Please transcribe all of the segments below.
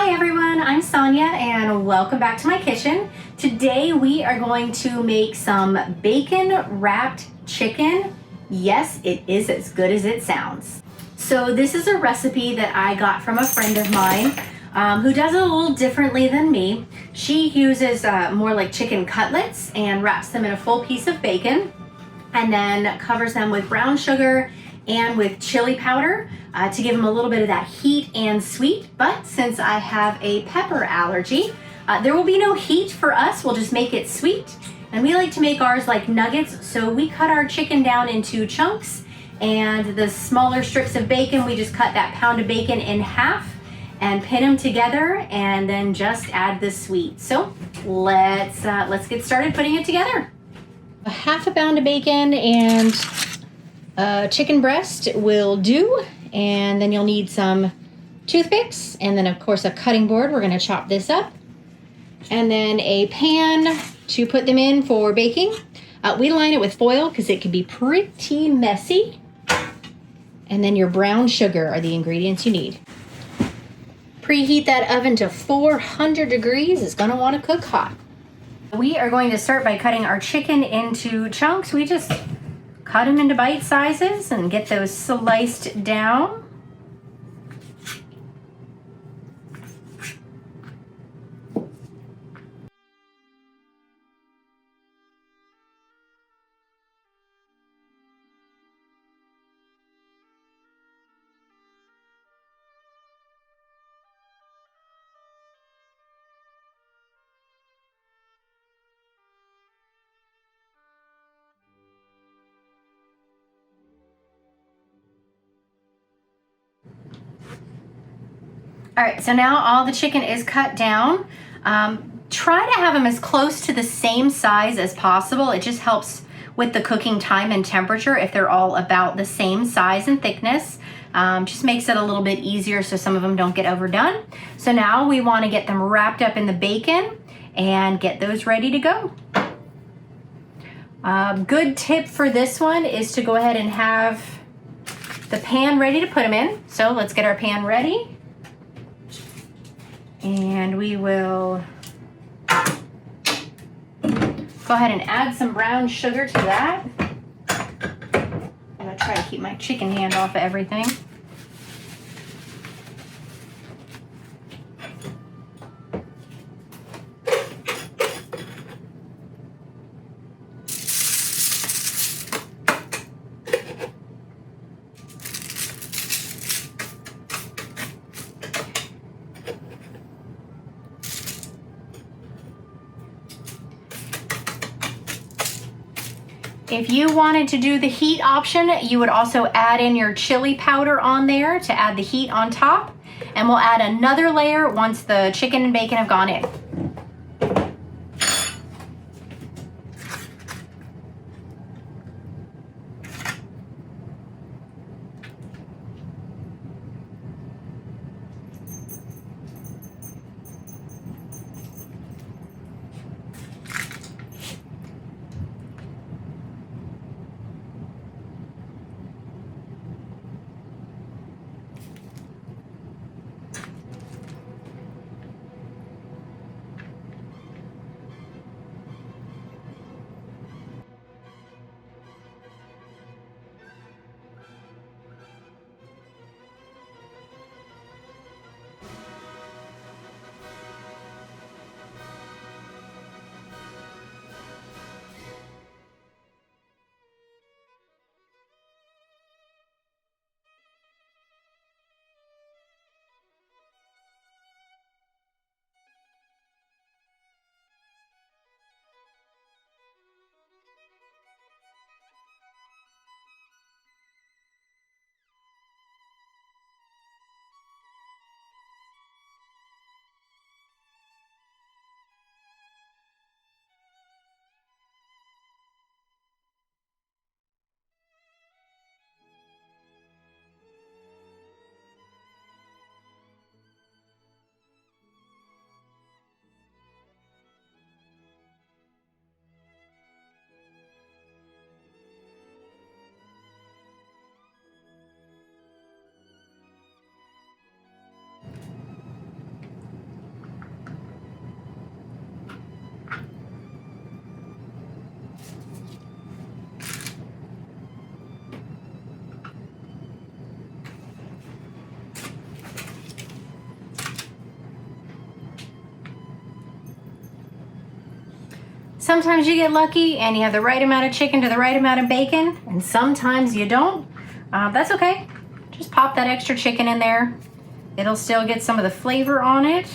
Hi everyone, I'm Sonia and welcome back to my kitchen. Today we are going to make some bacon wrapped chicken. Yes, it is as good as it sounds. So this is a recipe that I got from a friend of mine who does it a little differently than me. She uses more like chicken cutlets and wraps them in a full piece of bacon and then covers them with brown sugar and with chili powder to give them a little bit of that heat and sweet. But since I have a pepper allergy, there will be no heat for us. We'll just make it sweet. And we like to make ours like nuggets, so we cut our chicken down into chunks, and the smaller strips of bacon, we just cut that pound of bacon in half and pin them together and then just add the sweet. So let's get started putting it together. A half a pound of bacon and chicken breast will do, and then you'll need some toothpicks, and then of course a cutting board. We're going to chop this up, and then a pan to put them in for baking. We line it with foil because it can be pretty messy, and then your brown sugar are the ingredients you need. Preheat that oven to 400 degrees. It's going to want to cook hot. We are going to start by cutting our chicken into chunks. We just cut them into bite sizes and get those sliced down. All right, so now all the chicken is cut down. Try to have them as close to the same size as possible. It just helps with the cooking time and temperature if they're all about the same size and thickness. Just makes it a little bit easier so some of them don't get overdone. So now we want to get them wrapped up in the bacon and get those ready to go. Good tip for this one is to go ahead and have the pan ready to put them in. So let's get our pan ready. And we will go ahead and add some brown sugar to that. I'm gonna try to keep my chicken hand off of everything. If you wanted to do the heat option, you would also add in your chili powder on there to add the heat on top. And we'll add another layer once the chicken and bacon have gone in. Sometimes you get lucky and you have the right amount of chicken to the right amount of bacon, and sometimes you don't. That's okay. Just pop that extra chicken in there. It'll still get some of the flavor on it.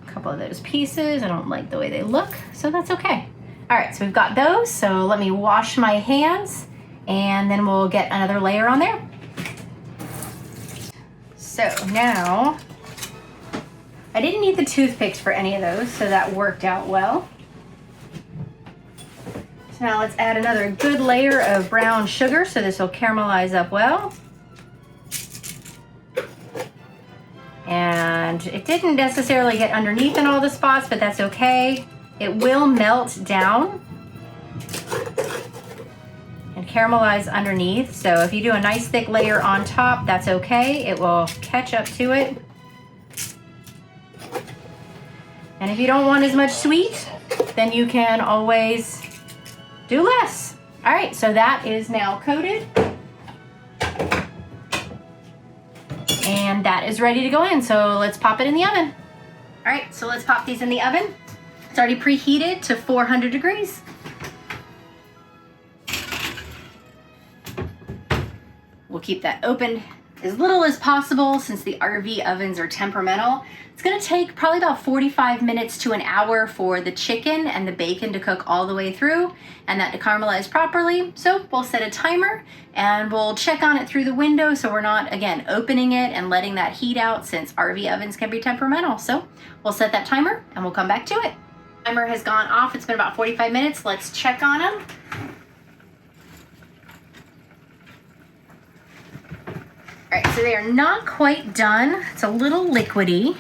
A couple of those pieces, I don't like the way they look, so that's okay. All right, so we've got those, so let me wash my hands and then we'll get another layer on there. So now, I didn't need the toothpicks for any of those, so that worked out well. So now let's add another good layer of brown sugar so this will caramelize up well. And it didn't necessarily get underneath in all the spots, but that's okay. It will melt down and caramelize underneath. So if you do a nice thick layer on top, that's okay. It will catch up to it. And if you don't want as much sweet, then you can always do less. All right, so that is now coated. And that is ready to go in, so let's pop it in the oven. All right, so let's pop these in the oven. It's already preheated to 400 degrees. We'll keep that open as little as possible since the RV ovens are temperamental. It's gonna take probably about 45 minutes to an hour for the chicken and the bacon to cook all the way through and that to caramelize properly. So we'll set a timer and we'll check on it through the window so we're not, again, opening it and letting that heat out since RV ovens can be temperamental. So we'll set that timer and we'll come back to it. Timer has gone off. It's been about 45 minutes. Let's check on them. All right, so they are not quite done. It's a little liquidy.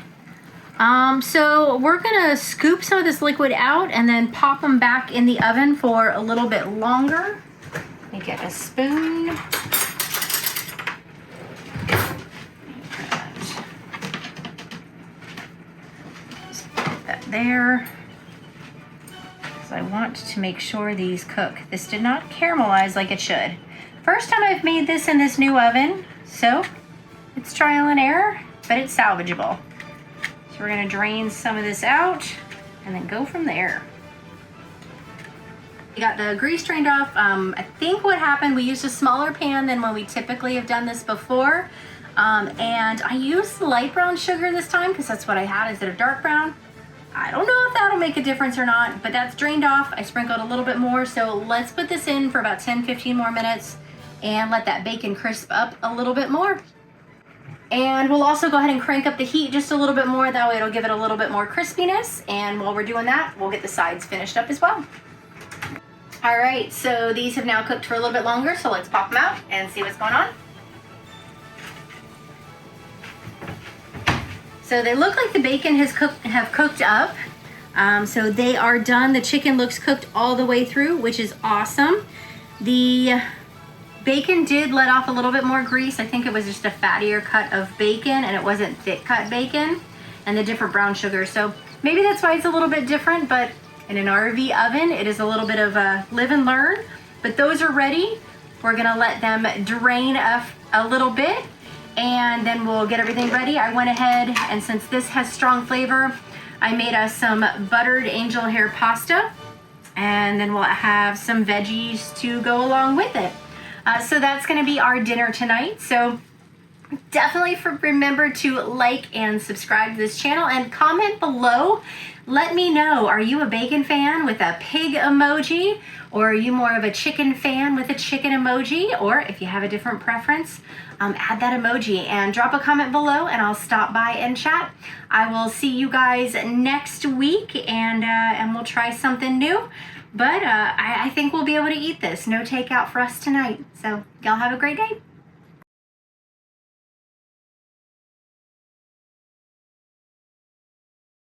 So we're gonna scoop some of this liquid out and then pop them back in the oven for a little bit longer. Let me get a spoon. Just put that there. So I want to make sure these cook. This did not caramelize like it should. First time I've made this in this new oven, so it's trial and error, but it's salvageable. So we're gonna drain some of this out and then go from there. We got the grease drained off. I think what happened, we used a smaller pan than when we typically have done this before. And I used light brown sugar this time because that's what I had instead of dark brown. I don't know if that'll make a difference or not, but that's drained off. I sprinkled a little bit more. So let's put this in for about 10-15 more minutes and let that bacon crisp up a little bit more. And we'll also go ahead and crank up the heat just a little bit more. That way it'll give it a little bit more crispiness. And while we're doing that, we'll get the sides finished up as well. All right, so these have now cooked for a little bit longer. So let's pop them out and see what's going on. So they look like the bacon have cooked up. So they are done. The chicken looks cooked all the way through, which is awesome. The bacon did let off a little bit more grease. I think it was just a fattier cut of bacon and it wasn't thick cut bacon and the different brown sugar. So maybe that's why it's a little bit different, but in an RV oven, it is a little bit of a live and learn, but those are ready. We're gonna let them drain a little bit and then we'll get everything ready. I went ahead and since this has strong flavor, I made us some buttered angel hair pasta and then we'll have some veggies to go along with it. So that's gonna be our dinner tonight. So definitely remember to like and subscribe to this channel and comment below. Let me know, are you a bacon fan with a pig emoji? Or are you more of a chicken fan with a chicken emoji? Or if you have a different preference, add that emoji and drop a comment below and I'll stop by and chat. I will see you guys next week and we'll try something new. But I think we'll be able to eat this. No takeout for us tonight. So y'all have a great day.